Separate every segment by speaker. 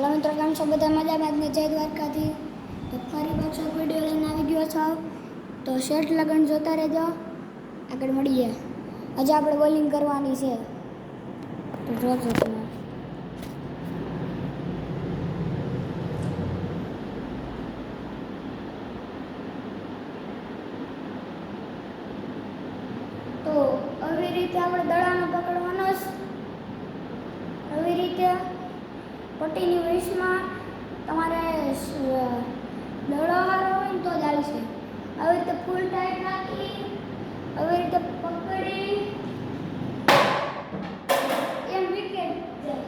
Speaker 1: Hello मित्रों, केम छो बधा मजामां? जय द्वारकाधी। तो फरी पाछो विडियो लईने આવી ગયો છો। तो શેઠ લગન જોતા રહેજો, આગળ મળીએ। આજે આપણે બોલિંગ કરવાની છે, તો જોજો તમે। તો આવી રીતે આપણે દડાને પકડવાનો છે। આવી રીતે પટ્ટીની વેસમાં તમારે દડો હારો હોય ને તો ચાલશે। આવી રીતે ફૂલ ટાઈટ રાખી આવી રીતે પકડી એમ વિકેટ જાય।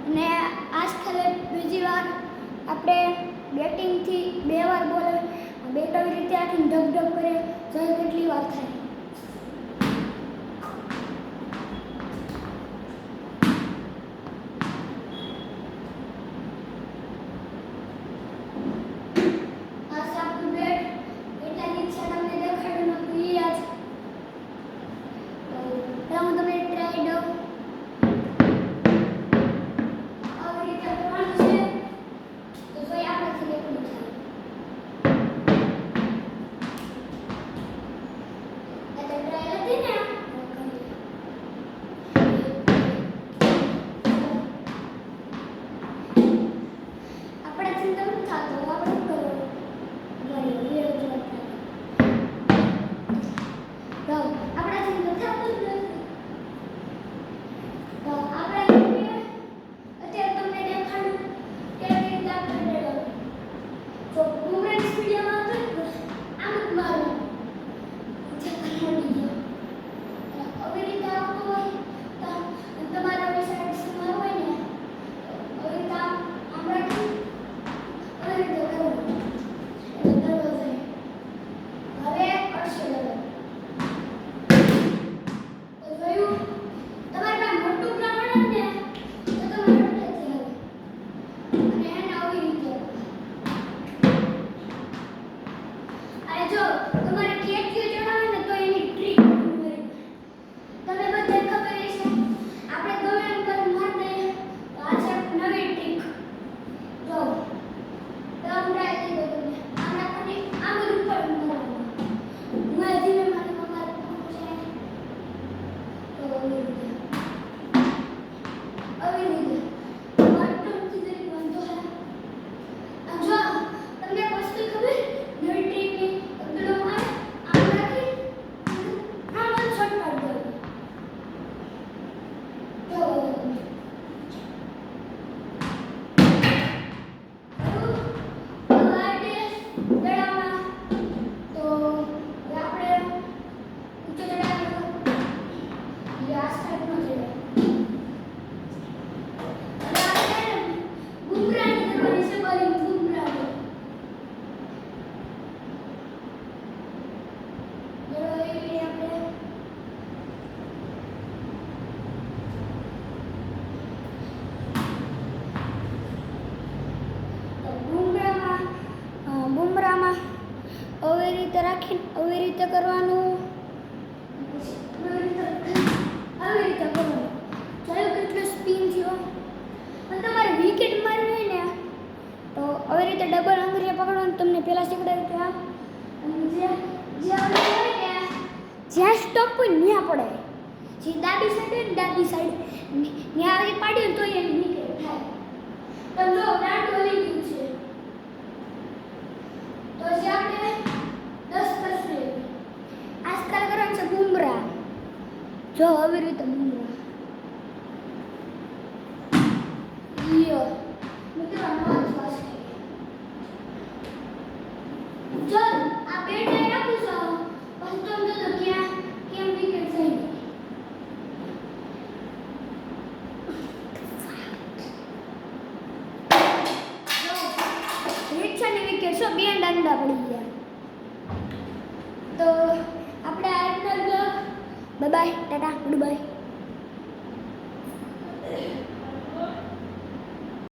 Speaker 1: અને આ જ ખેલે બીજી વાર આપણે બેટિંગથી 2 વાર બોલે બેટ આવી રીતે આખી ઢબ ઢબ કરે, જોઈએ કેટલી વાર થાય। આ સાપનું બેટ એટલા નીચે તમને દેખાડું નથી યાદ, તો હું તમને ટ્રાય દઉં। આવી રીતે કરવાનું છે, તો જોઈએ આપણાથી કેટલું થાય। આવી રીતે રાખીને આવી રીતે કરવાનું, આવી રીતે કરવાનું, જોયું કેટલું સ્પિન થયો। પણ તમારે વિકેટ મારવી હોય ને તો આવી રીતે ડબલ આંગળીએ પકડવાનું, તમને પહેલાં શીખડાવ્યું ત્યાં હોય ને જ્યાં સ્ટમ્પ હોય ત્યાં પડાય, જે ડાબી સાઈડ હોય ને ડાબી સાઈડ ત્યાં આવી પાડ્યું તો એની વિકેટ થાય। તમે જો દાંડું હલી ગયું છે, તો જે આપણે 10 કરશે આજકાલ કરવાનું છે બુમરાહ। જો આવી રીતે બુમરાહ યો મિત્રો નોંધ પાસ જો આ બેટ લઈ રાખું છું, પછી તમે જો ક્યાં કેમ વિકેટ થઈ ગઈ। રીક્ષાની વિકેટ છો, 2 દાંડા પડી ગયા। તો આપણે આજનો blog bye bye, Tata, good bye.